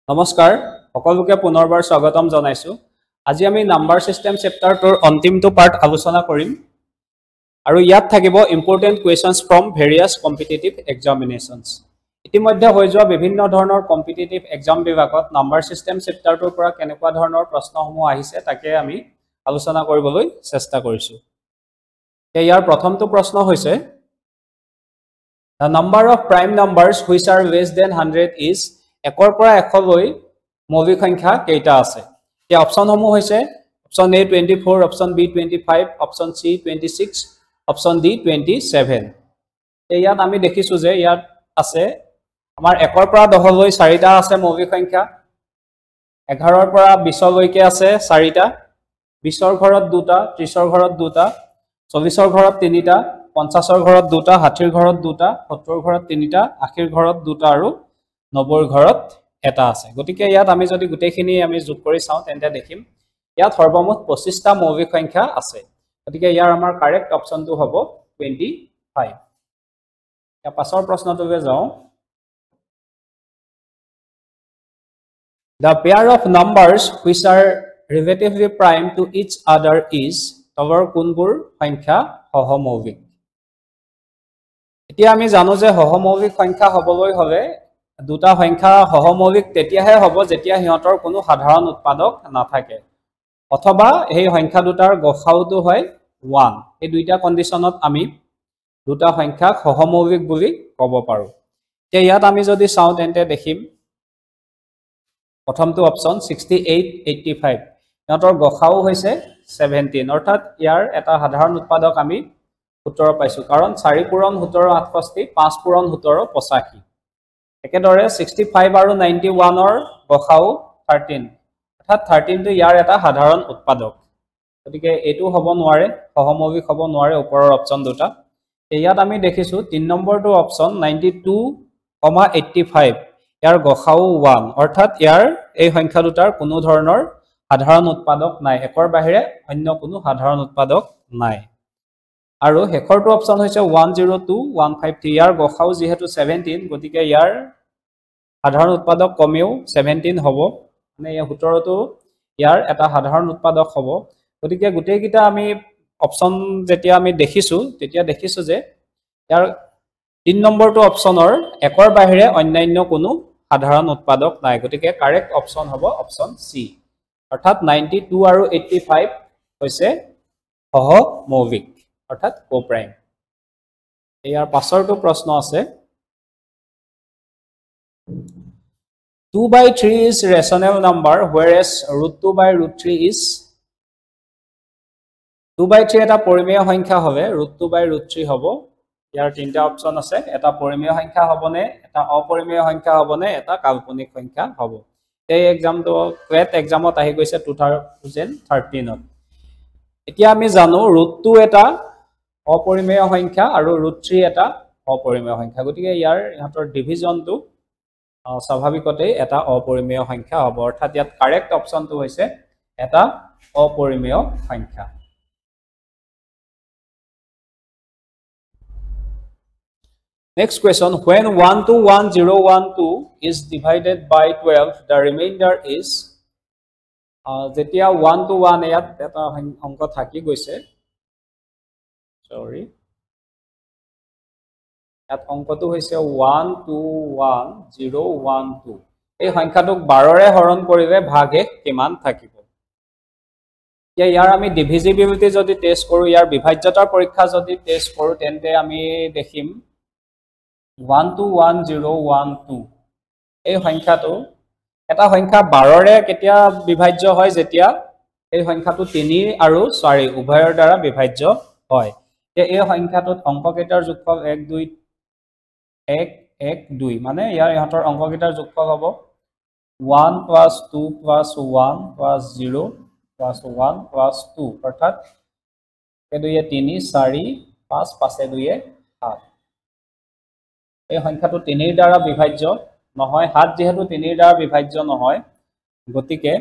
নমস্কাৰ সকলোকে পুনৰবাৰ স্বাগতম জনাইছো আজি আমি নাম্বাৰ সিস্টেম চেপ্টাৰটোৰ অন্তিমটো পাৰ্ট আলোচনা কৰিম আৰু ইয়াত থাকিব ইম্পৰ্টেন্ট কোৱেশ্চনছ ফ্ৰম ভেৰিয়াছ কম্পিটিটিভ এক্সামিনেশনছ ইতিমধ্যে হৈ যোৱা বিভিন্ন ধৰণৰ কম্পিটিটিভ এক্সাম বিভাগত নাম্বাৰ সিস্টেম চেপ্টাৰটোৰ পৰা কেনেকুৱা ধৰণৰ প্ৰশ্নসমূহ আহিছে তাকে আমি আলোচনা কৰিবলৈ চেষ্টা কৰিছো ইয়াৰ প্ৰথমটো প্ৰশ্ন হৈছে The number of prime numbers which are less than 100 is একৰ পৰা 100 লৈ মৌলিক সংখ্যা কেইটা আছে এই অপচনসমূহ হৈছে option A 24 option B 25 option C 26 option D 27 ইয়াত আমি দেখিছো যে ইয়াত আছে আমাৰ 1 পৰা 10 লৈ 4টা আছে মৌলিক সংখ্যা 11 পৰা 20 লৈকে আছে 4টা 20 ৰ ঘৰত 2টা 30 ৰ ঘৰত 2টা 40 ৰ ঘৰত 3টা 50 ৰ ঘৰত 2টা 60 ৰ ঘৰত 2টা 70 ৰ ঘৰত 3টা 80 ৰ ঘৰত 2টা আৰু 90 ৰ ঘৰত এটা আছে গতিকে ইয়াত আমি যদি গুটেখিনি আমি যোগ কৰি চাও তেন্তে দেখিম ইয়াত সৰ্বমুঠ 25টা মৌলিক সংখ্যা আছে গতিকে ইয়াৰ আমাৰ কাৰেক্ট অপচনটো হ'ব 25 या পাছৰ প্ৰশ্নটোলৈ যাও The pair of numbers which are relatively prime to each other is তলৰ কোনবোৰ সংখ্যা সহমৌলিক এতিয়া আমি জানো যে সহমৌলিক সংখ্যা হবলৈ হলে দুটা সংখ্যা সহমৌলিক তেতিয়াহে হ'ব যেতিয়া হিহঁতৰ কোনো সাধাৰণ উৎপাদক নাথাকে অথবা এই সংখ্যা দুটাৰ গসাউটো হয় 1 এই দুইটা কন্ডিশনত আমি দুটা সংখ্যা সহমৌলিক বুলি ক'ব পাৰো তে ইয়াত আমি যদি চাও তেন্তে দেখিম প্ৰথমটো অপচন 68 85 হিহঁতৰ গসাউ হৈছে 17 অৰ্থাৎ ইয়াৰ এটা সাধাৰণ উৎপাদক আমি 17 পাইছো কাৰণ 4 পূৰণ 17 68 5 পূৰণ 17 85 একেদৰে 65 আৰু 91 ৰ গসাউ 13 অৰ্থাৎ 13 টো ইয়াৰ এটা সাধাৰণ উৎপাদক গতিকে এটো হ'ব নোৱাৰে সহমৌলিক হ'ব নোৱাৰে ওপৰৰ অপচন দুটা ইয়াত আমি দেখিছো 3 নম্বৰটো অপচন 92,85 ইয়াৰ গসাউ 1 অৰ্থাৎ ইয়াৰ এই সংখ্যা দুটাৰ কোনো ধৰণৰ সাধাৰণ উৎপাদক নাই একৰ বাহিৰে অন্য কোনো সাধাৰণ উৎপাদক নাই আৰু হেকৰটো অপচন হৈছে 102,153 ইয়াৰ গসাউ যেহেতু 17 গতিকে ইয়াৰ সাধাৰণ উৎপাদক কমেও 17 হ'ব মানে এই 17 টো ইয়াৰ এটা সাধাৰণ উৎপাদক হ'ব গতিকে গুটেকিটা আমি অপচন যেতিয়া আমি দেখিছো তেতিয়া দেখিছো যে ইয়াৰ 3 নম্বৰটো অপচনৰ একৰ বাহিৰে অন্যান্য কোনো সাধাৰণ উৎপাদক নাই গতিকে কাৰেক্ট অপচন হ'ব অপচন সি অৰ্থাৎ 92 আৰু 85 হৈছে সহমৌলিক অৰ্থাৎ কোপ্ৰাইম ইয়াৰ পাছৰটো প্ৰশ্ন আছে 2/3 is rational number whereas √2/√3 is 2/3 এটা পৰিমেয় সংখ্যা হবে √2/√3 হ'ব ইয়াৰ তিনটা অপচন আছে এটা পৰিমেয় সংখ্যা হ'বনে এটা অপৰিমেয় সংখ্যা হ'বনে এটা কাল্পনিক সংখ্যা হ'ব এই এক্সামটো ক্লেট এক্সামত আহি গৈছে 2013 ত এতিয়া আমি জানো √2 এটা অপৰিমেয় সংখ্যা আৰু √3 এটা অপৰিমেয় সংখ্যা গতিকে ইয়াৰ ইহঁতৰ ডিভিজনটো স্বাভাৱিকতে এটা অপৰিমেয় সংখ্যা হ'ব অৰ্থাৎ ইয়াত কাৰেক্ট অপচনটো হৈছে এটা অপৰিমেয় সংখ্যা Next question when 121012 is divided by 12 the remainder is যেতিয়া 1 to 1 ইয়াত এটা অংক থাকি গৈছে sorry ইয়াত অংকটো হৈছে 121012 এই সংখ্যাটোক 12 ৰে হৰণ কৰিলে ভাগে কিমান থাকিব ইয়াৰ আমি ডিভিজিবিলিটি যদি টেস্ট কৰো ইয়াৰ বিভাজ্যতাৰ পৰীক্ষা যদি টেস্ট কৰো তেন্তে আমি দেখিম 121012 এই সংখ্যাটো এটা সংখ্যা 12 ৰে কেতিয়া বিভাজ্য হয় যেতিয়া এই সংখ্যাটো 3 আৰু 4 উভয়ৰ দ্বাৰা বিভাজ্য হয় এই সংখ্যাটোত অংককেইটাৰ যোগফল 1 2 1 1 2 মানে ইয়াৰ ইহঁতৰ অংককেইটাৰ যোগফল হ'ব 1 + 2 + 1 + 0 + 1 + 2 অৰ্থাৎ 2 3 4 5 5 2 7 এই সংখ্যাটো 3 ৰ দ্বাৰা বিভাজ্য নহয় 7 যেহেতু 3 ৰ দ্বাৰা বিভাজ্য নহয় গতিকে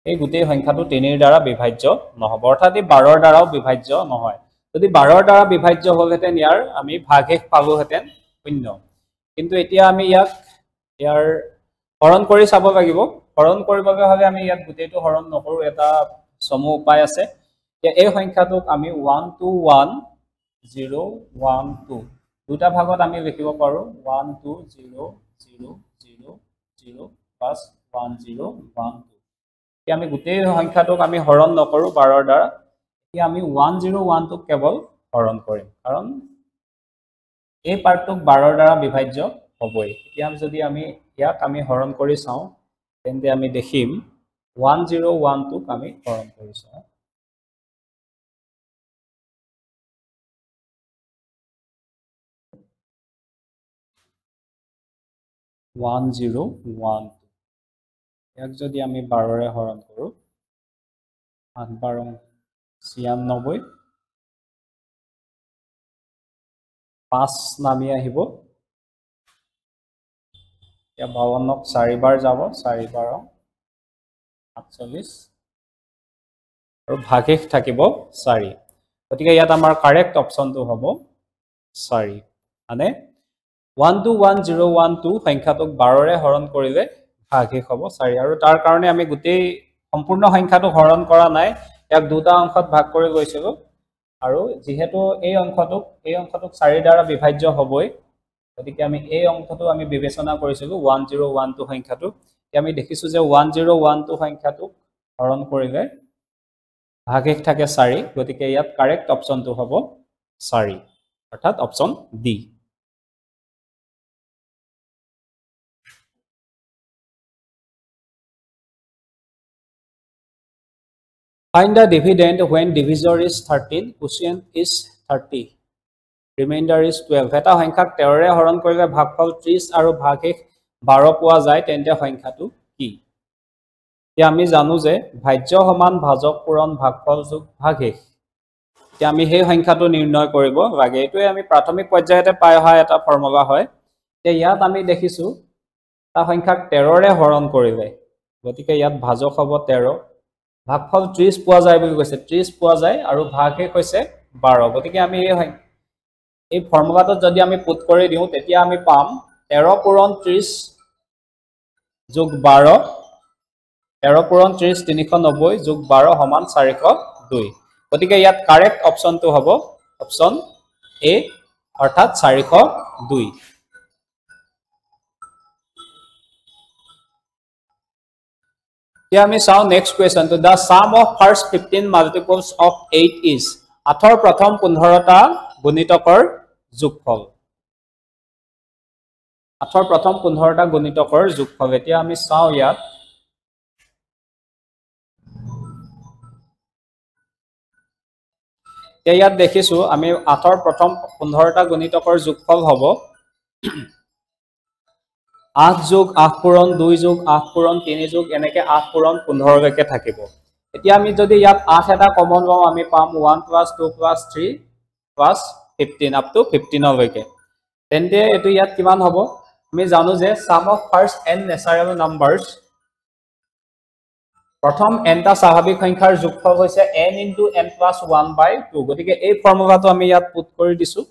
এই গোটেই সংখ্যাটো 3 ৰ দ্বাৰা বিভাজ্য নহব অৰ্থাৎ 12 ৰ দ্বাৰাও বিভাজ্য নহয় যদি 12 ৰ দ্বাৰা বিভাজ্য হলহেতেন ইয়াৰ আমি ভাগশেষ পালোহেতেন 0 কিন্তু এতিয়া আমি ইয়াৰ হৰণ কৰি চাব লাগিব হৰণ কৰিবৰ বাবে আমি ইয়াত গুটেইটো হৰণ নকৰো এটা সমু উপায় আছে যে এই সংখ্যাটোক আমি 1 2 1 0 1 2 দুটা ভাগত আমি লিখিব পাৰো 1 2 0 0 0 0 plus 1 0 1 2 এতিয়া আমি গুটেই সংখ্যাটোক আমি হৰণ নকৰো 12 দ্বাৰা এতিয়া আমি 1 0 1 2 কেৱল হৰণ কৰিম কাৰণ এই পাৰ্টটোক 12 দ্বাৰা বিভাজ্য হ'বই এতিয়া যদি আমি ইয়াক আমি হৰণ কৰি চাও তেন্তে আমি দেখিম 1 0 1 2 আমি হৰণ কৰি চাও 1 0 1 2 ইয়াক যদি আমি 12 ৰে হৰণ কৰো 8 12 96 5 নামি আহিব या 52 4 बार যাব 4 বাৰ 48 আৰু ভাগশেষ থাকিব 4 গতিকে ইয়াত আমাৰ কাৰেক্ট অপচনটো হ'ব 4 মানে 121012 সংখ্যাটোক 12 ৰে হৰণ কৰিলে ভাগশেষ হ'ব 4 আৰু তাৰ কাৰণে আমি গোটেই সম্পূৰ্ণ সংখ্যাটো হৰণ কৰা নাই ইয়াক দুটা অংশত ভাগ কৰি গৈছিলো আৰু যেহেতু এই অংশটোক 4 দ্বাৰা বিভাজ্য হ'বই গতিকে আমি এই অংশটো আমি বিবেচনা কৰিছিলো 1012 সংখ্যাটো আমি দেখিছো যে 1012 সংখ্যাটো হৰণ কৰিলে ভাগশেষ থাকে 4 গতিকে ইয়াত কাৰেক্ট অপচনটো হ'ব 4 অৰ্থাৎ option D Find the dividend when divisor is 13 quotient is 30 remainder is 12 এটা সংখ্যাক 13 ৰে হৰণ কৰিলে ভাগফল 30 আৰু ভাগশেষ 12 পোৱা যায় তেন্তে সংখ্যাটো কি এতিয়া আমি জানো যে ভাজ্য সমান ভাজক পূৰণ ভাগফল যোগ ভাগশেষ এতিয়া আমি সেই সংখ্যাটো নিৰ্ণয় কৰিব লাগে এটোই আমি প্ৰাথমিক পৰ্যায়তে পাই অহা এটা ফৰ্মুলা হয় তে ইয়াত আমি দেখিছো তা সংখ্যাক 13 ৰে হৰণ কৰিলে গতিকে ইয়াত ভাজক হ'ব 13 ভাগফল 30 পোৱা যায় বুলি কৈছে 30 পোৱা যায় আৰু ভাগশেষ হৈছে 12 গতিকে আমি এই ফৰ্মুলাটো যদি আমি পুট কৰি দিও তেতিয়া আমি পাম 13 পূৰণ 30 যোগ 12 13 পূৰণ 30 390 যোগ 12 সমান 402 গতিকে ইয়াত কাৰেক্ট অপচনটো হ'ব অপচন এ অৰ্থাৎ 402 Here we saw next question. To the sum of first 15 multiples of 8 is. আঠৰ প্ৰথম 15টা গুণিতকৰ যোগফল। আঠৰ প্ৰথম 15টা গুণিতকৰ যোগফল। এতিয়া আমি চাও ইয়াত। ইয়াত দেখিছো আমি আঠৰ প্ৰথম 15টা গুণিতকৰ যোগফল হ'ব 8 যোগ 8 পূৰণ 2 যোগ 8 পূৰণ 3 যোগ এনেকে 8 পূৰণ 15 লৈকে থাকিব এতিয়া আমি যদি ইয়াত 8 এটা কমন লওঁ আমি পাম 1 + 2 + 3 + 15 up to 15 লৈকে তেন্তে এটো ইয়াত কিমান হ'ব আমি জানো যে sum of first n natural numbers প্ৰথম n টা স্বাভাৱিক সংখ্যাৰ যোগফল হৈছে n * n + 1/2 গতিকে এই ফৰ্মুলাটো আমি ইয়াত পুট কৰি দিছো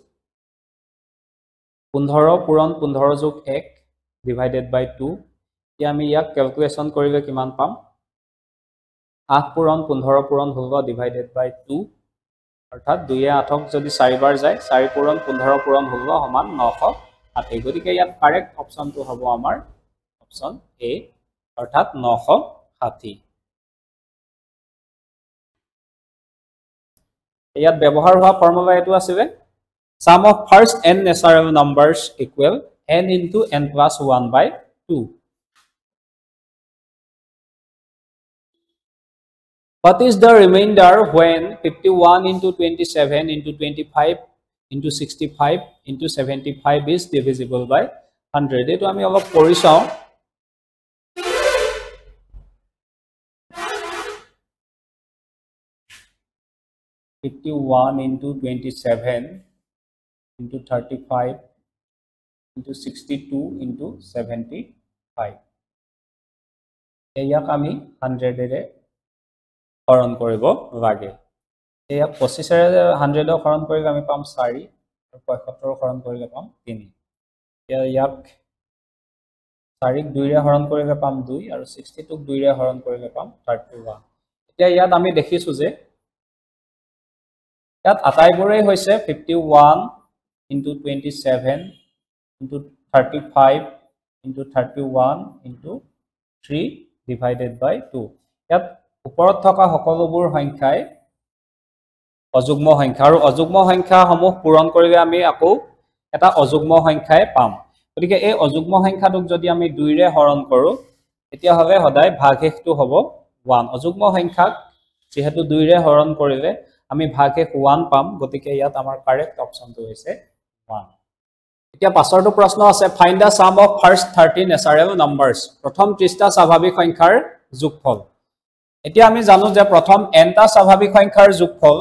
15 পূৰণ 15 যোগ 1 divided by 2 এতিয়া আমি ইয়াক ক্যালকুলেশন কৰিলে কিমান পাম 8 পূৰণ 15 পূৰণ 16 divided by 2 অৰ্থাৎ 2 এ 8ক যদি 4 বাৰ যায় 4 পূৰণ 15 পূৰণ 16 সমান 960 গতিকে ইয়াত কাৰেক্ট অপচনটো হ'ব আমাৰ অপচন এ অৰ্থাৎ 960 ইয়াত ব্যৱহাৰ হোৱা ফৰ্মুলা এটো আছিল sum of first n natural numbers equal n into n plus 1/2. What is the remainder when 51 into 27 into 25 into 65 into 75 is divisible by 100? এটো আমি অলপ কৰি চাও (51 into 27 into 35 into 62 into 75 ইয়াক আমি 100 এৰে হৰণ কৰিব লাগে এয়া 25 এৰে 100 ক হৰণ কৰিলে আমি পাম 4 আৰু 75 হৰণ কৰিলে পাম 3 ইয়াক 4ক 2 ৰে হৰণ কৰিলে পাম 2 আৰু 62ক 2 ৰে হৰণ কৰিলে পাম 31 এতিয়া ইয়াত আমি দেখিছো যে ইয়াত আটাইবোৰেই হৈছে 51 into 27 into 35 into 31 into 3 divided by 2 ইয়াত ওপৰত থকা সকলোবোৰ সংখ্যাই অযুগ্ম সংখ্যা আৰু অযুগ্ম সংখ্যাসমূহ পূৰণ কৰিলে আমি আকৌ এটা অযুগ্ম সংখ্যাই পাম গতিকে এই অযুগ্ম সংখ্যাটোক যদি আমি 2 ৰে হৰণ কৰো তেতিয়া হবে সদায় ভাগশেষটো হ'ব 1 অযুগ্ম সংখ্যাক যেহেতু 2 ৰে হৰণ কৰিলে আমি ভাগশেষ 1 পাম গতিকে ইয়াত আমাৰ কাৰেক্ট অপচনটো হৈছে 1 এতিয়া পাছৰটো প্ৰশ্ন আছে find the sum of first 30 natural numbers প্ৰথম 30টা স্বাভাৱিক সংখ্যাৰ যোগফল এতিয়া আমি জানো যে প্ৰথম nটা স্বাভাৱিক সংখ্যাৰ যোগফল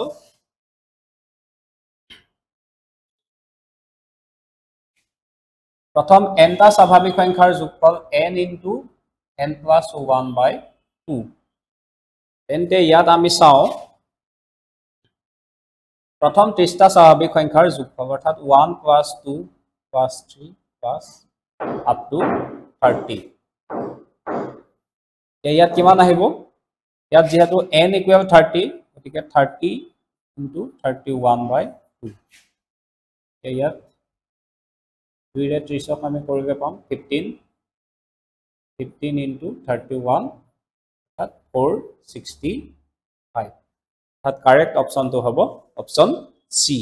প্ৰথম nটা স্বাভাৱিক সংখ্যাৰ যোগফল n into n plus 1 by 2 তেন্তে ইয়াত আমি চাও প্ৰথম 30টা স্বাভাৱিক সংখ্যাৰ যোগফল অৰ্থাৎ 1 plus 2 plus 3 plus up to 30 ইয়াত কিমান আহিব ইয়াত যেহেতু n equal 30 গতিকে 30 into 31 by 2 ইয়াত 2 ৰে 30ক আমি কৰিলে পাম 15 into 31 অৰ্থাৎ 465 অৰ্থাৎ কাৰেক্ট অপচনটো হ'ব অপচন সি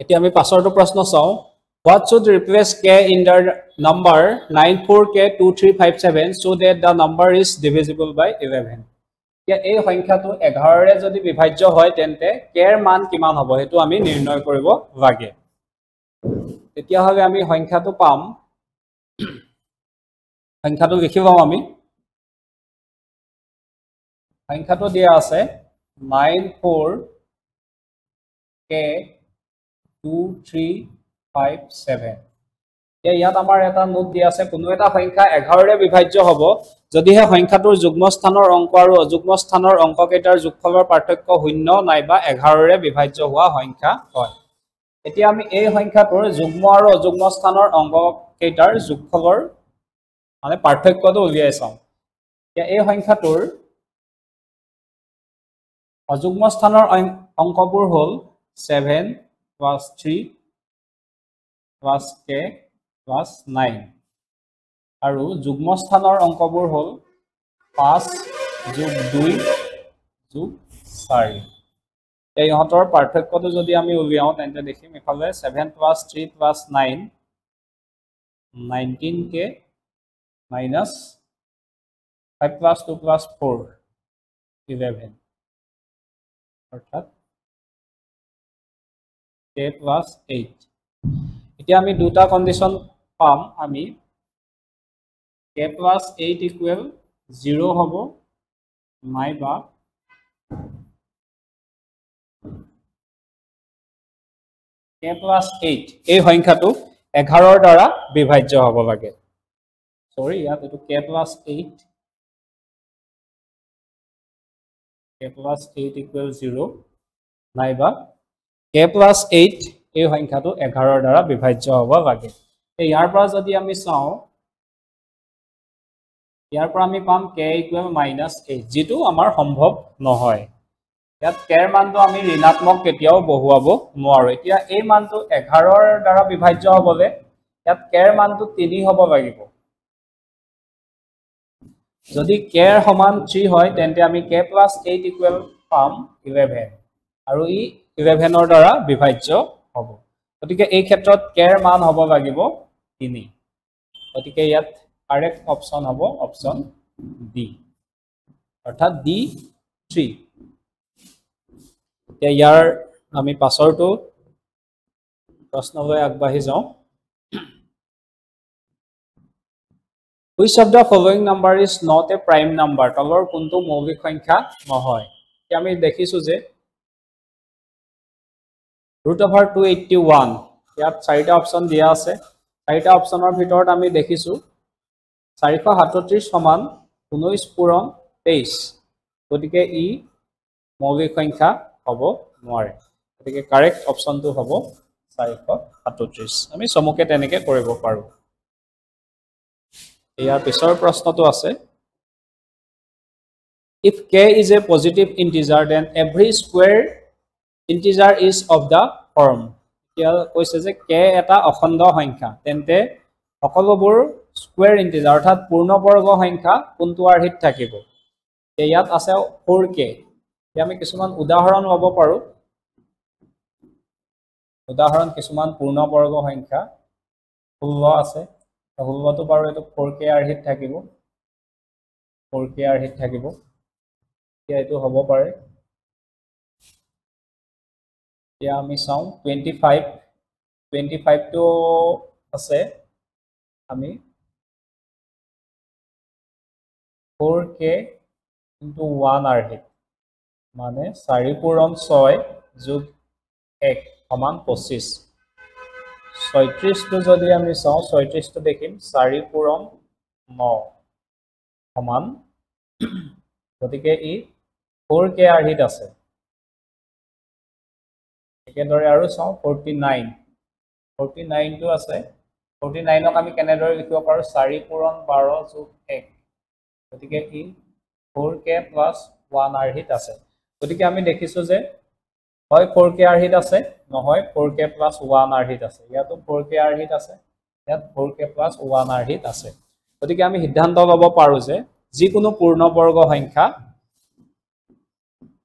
এতিয়া আমি পাছৰটো প্ৰশ্ন চাও what should replace k in the number 94k2357 so that the number is divisible by 11 এতিয়া এই সংখ্যাটো 11 ৰে যদি বিভাজ্য হয় তেন্তে k এৰ মান কিমান হ'ব হেতু আমি নিৰ্ণয় কৰিব লাগে তেতিয়া হবে আমি সংখ্যাটো পাম সংখ্যাটো লিখি পাম আমি সংখ্যাটো দিয়া আছে 94k 2357 ইয়াত আমাৰ এটা নোট দিয়া আছে কোনো এটা সংখ্যা 11 ৰে বিভাজ্য হ'ব যদিহে সংখ্যাটোৰ যুগ্ম স্থানৰ অংক আৰু অযুগ্ম স্থানৰ অংক কেইটাৰ যোগফলৰ পাৰ্থক্য 0 নাইবা 11 ৰে বিভাজ্য হোৱা সংখ্যা হয় এতিয়া আমি এই সংখ্যাটোৰ যুগ্ম আৰু অযুগ্ম স্থানৰ অংক কেইটাৰ যোগফলৰ মানে পাৰ্থক্যটো উলিয়াই চাও এতিয়া এই সংখ্যাটোৰ অযুগ্ম স্থানৰ অংকবোৰ হ'ল 7 plus 3 plus k plus 9 আৰু যুগ্ম স্থানৰ অংকবোৰ হ'ল 5 যোগ 2 যোগ 4 এই ইহঁতৰ পাৰ্থক্যটো যদি আমি উলিয়াও তেন্তে দেখিম এফালে 7 plus 3 plus 9 19k minus 5 plus 2 plus 4 11 অৰ্থাৎ k plus 8 এতিয়া আমি দুটা কন্ডিশন পাম আমি k plus 8 equal 0 হ'ব নাইবা k plus 8 এই সংখ্যাটো 11 ৰ দ্বাৰা বিভাজ্য হ'ব লাগে সৰি ইয়াত এটো k plus 8 equal 0 নাইবা k plus 8 এই সংখ্যাটো 11 ৰ দ্বাৰা বিভাজ্য হ'ব লাগে ইয়াৰ পৰা যদি আমি চাও ইয়াৰ পৰা আমি পাম k equal -8 যেটো আমাৰ সম্ভৱ নহয় ইয়াত k এৰ মানটো আমি ঋণাত্মক কেতিয়াও বহুৱাব নোৱাৰো এতিয়া এই মানটো 11 ৰ দ্বাৰা বিভাজ্য হ'বলে ইয়াত k এৰ মানটো 3 হ'ব লাগিব যদি k এৰ সমান 3 হয় তেন্তে আমি k plus 8 equal পাম 11 আৰু ই 11 ৰ দ্বাৰা বিভাজ্য হ'ব গতিকে এই ক্ষেত্ৰত k এৰ মান হ'ব লাগিব 3 গতিকে ইয়াত কাৰেক্ট অপচন হ'ব অপচন ডি অৰ্থাৎ ডি 3 এতিয়া ইয়াৰ আমি পাছৰটো প্ৰশ্নলৈ আগবাঢ়ি যাওঁ Which of the following number is not a prime number? তলৰ কোনটো মৌলিক সংখ্যা নহয়? এতিয়া আমি দেখিছো যে √281 ইয়াত চাৰিটা অপচন দিয়া আছে চাৰিটা অপচনৰ ভিতৰত আমি দেখিছো 437 সমান 19 পূৰণ 23 গতিকে ই মৌলিক সংখ্যা হ'ব নোৱাৰে গতিকে কাৰেক্ট অপচনটো হ'ব 437 আমি সমকে তেনেকে কৰিব পাৰো ইয়াৰ পিছৰ প্ৰশ্নটো আছে If k is a positive integer then every square integer is of the form এতিয়া কৈছে যে k এটা অখণ্ড সংখ্যা তেন্তে সকলোবোৰ স্কয়াৰ ইন্টিজাৰ অৰ্থাৎ পূৰ্ণবৰ্গ সংখ্যা কোনটো আৰ্হিত থাকিব ইয়াত আছে 4k এতিয়া আমি কিছুমান উদাহৰণ ল'ব পাৰো উদাহৰণ কিছুমান পূৰ্ণবৰ্গ সংখ্যা 16 আছে 16 টো বাৰু এটো 4k আৰ্হিত থাকিব 4k আৰ্হিত থাকিব এতিয়া এটো হ'ব পাৰে এতিয়া আমি চাও 25 টো আছে আমি 4k into 1 আৰ্হিত মানে 4 পূৰণ 6 যোগ 1 সমান 25 36 টো যদি আমি চাও 36 টো দেখিম 4 পূৰণ 9 সমান গতিকে ই 4k আৰ্হিত আছে একেদৰে আৰু চাও 49 টো আছে 49 ক আমি কেনেদৰে লিখিব পাৰো 4 পূৰণ 12 যোগ 1 গতিকে ই 4k + 1 আৰ্হিত আছে গতিকে আমি দেখিছো যে হয় 4k আৰ্হিত আছে নহয় 4k + 1 আৰ্হিত আছে ইয়াতো 4k আৰ্হিত আছে ইয়াত 4k + 1 আৰ্হিত আছে গতিকে আমি সিদ্ধান্ত ল'ব পাৰো যে যিকোনো পূৰ্ণবৰ্গ সংখ্যা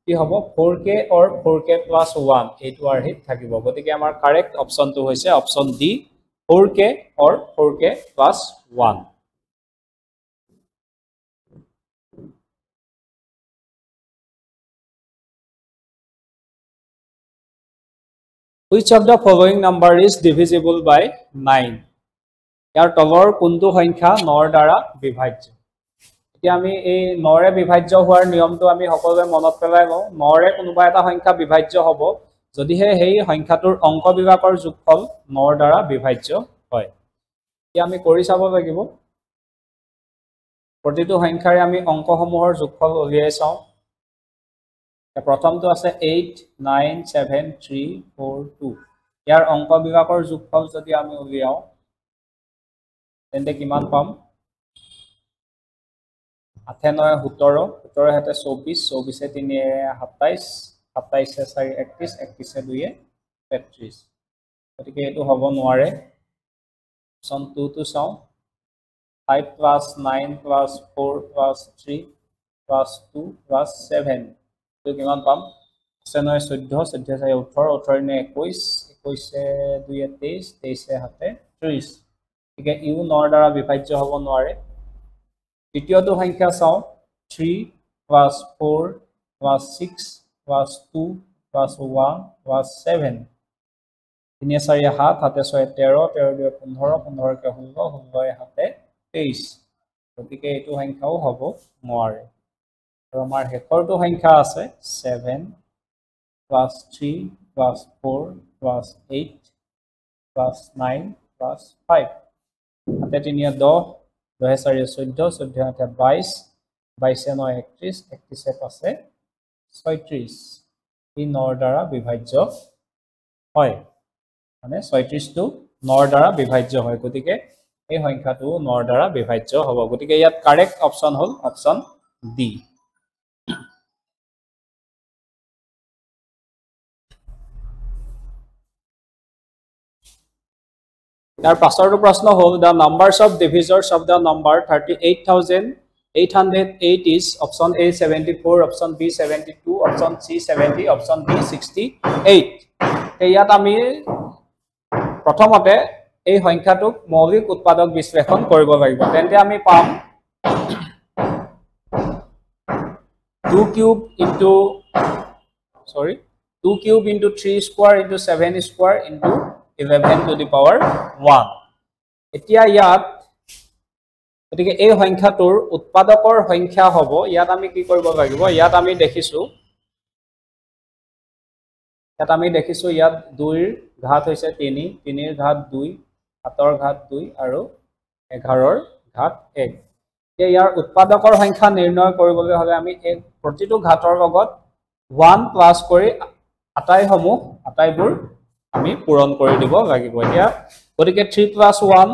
কি হ'ব 4k or 4k + 1 এইটো আৰ্হিত থাকিব গতিকে আমাৰ কাৰেক্ট অপচনটো হৈছে option D 4k or 4k + 1 Which of the following number is divisible by 9? ইয়াৰ তলৰ কোনটো সংখ্যা 9 দ্বাৰা বিভাজ্য এতিয়া আমি এই 9 ৰে বিভাজ্য হোৱাৰ নিয়মটো আমি সকলোৱে মনত পেলাই লওঁ 9 ৰে কোনোবা এটা সংখ্যা বিভাজ্য হ'ব যদিহে সেই সংখ্যাটোৰ অংক বিভাগৰ যোগফল 9 দ্বাৰা বিভাজ্য হয় এতিয়া আমি কৰি চাব লাগিব প্ৰতিটো সংখ্যাৰে আমি অংকসমূহৰ যোগফল উলিয়াই চাওঁ প্ৰথমটো আছে 8 9 7 3 4 2 ইয়াৰ অংক বিভাগৰ যোগফল যদি আমি উলিয়াও তেন্তে কিমান পাম 8 9 17 17 হাতে 24 24 3 27 27 4 31 31 2 33 গতিকে এটো হ'ব নোৱাৰে অপচন 2 টো চাও 5 + 9 + 4 + 3 + 2 + 7 তো কিমান পাম 9 14 14 18 18 21 21 2 23 23 হাতে 30 গতিকে ইউ 9 দ্বাৰা বিভাজ্য হ'ব নোৱাৰে দ্বিতীয়টো সংখ্যা চাও 3 + 4 + 6 + 2 + 1 + 7 3 4 7 হাতে 6 13 13 15 15 কে 16 16 হাতে 23 গতিকে এইটো সংখ্যাও হ'ব নোৱাৰে আৰু আমাৰ শেষৰটো সংখ্যা আছে 7 + 3 + 4 + 8 + 9 + 5 হাতে 3 10 10 4 14 14 হাতে 22 22 9 31 31 5 36 ই 9 দ্বাৰা বিভাজ্য হয় মানে 36 টো 9 দ্বাৰা বিভাজ্য হয় গতিকে এই সংখ্যাটো 9 দ্বাৰা বিভাজ্য হ'ব গতিকে ইয়াত কাৰেক্ট অপচন হ'ল অপচন ডি ইয়াৰ পাছৰটো প্ৰশ্ন হ'ল the numbers of divisors of the number 38,808 is option A 74 option B 72 option C 70 option D 68 ইয়াত আমি প্ৰথমতে এই সংখ্যাটোক মৌলিক উৎপাদক বিশ্লেষণ কৰিব লাগিব তেন্তে আমি পাম 2 cube into 3 square into 7 square into 11 to the power 1 এতিয়া ইয়াত গতিকে এই সংখ্যাটোৰ উৎপাদকৰ সংখ্যা হ'ব ইয়াত আমি কি কৰিব লাগিব ইয়াত আমি দেখিছো ইয়াত 2 ৰ ঘাত হৈছে 3 3 ৰ ঘাত 2 7 ৰ ঘাত 2 আৰু 11 ৰ ঘাত 1 ইয়াৰ উৎপাদকৰ সংখ্যা নিৰ্ণয় কৰিবলৈ হলে আমি এই প্ৰতিটো ঘাতৰ লগত 1 প্লাস কৰি আটাইবোৰ আমি পূৰণ কৰি দিব লাগিব এতিয়া গতিকে 3 plus 1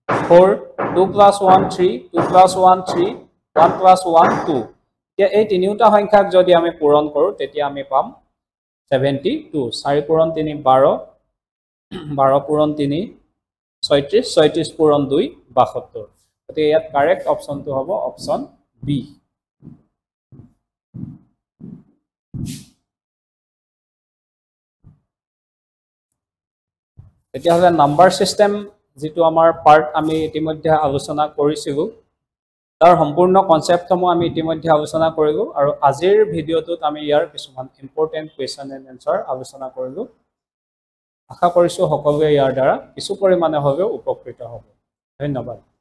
4 2 plus 1 3 2 plus 1 3 1 plus 1 2 এতিয়া এই তিনিটা সংখ্যাক যদি আমি পূৰণ কৰো তেতিয়া আমি পাম 72 4 পূৰণ 3 12 12 পূৰণ 3 36 36 পূৰণ 2 72 গতিকে ইয়াত কাৰেক্ট অপচনটো হ'ব অপচন বি এতিয়া হলে নাম্বাৰ সিস্টেম যেটো আমাৰ পাৰ্ট আমি ইতিমধ্যে আলোচনা কৰিছিলো তাৰ সম্পূৰ্ণ কনসেপ্টসমূহ আমি ইতিমধ্যে আলোচনা কৰিলো আৰু আজিৰ ভিডিওটোত আমি ইয়াৰ কিছুমান ইম্পৰ্টেন্ট কোৱেশ্চন এণ্ড আনসাৰ আলোচনা কৰিলো আশা কৰিছো সকলোৱে ইয়াৰ দ্বাৰা কিছু পৰিমাণে হ'লেও উপকৃত হ'ব ধন্যবাদ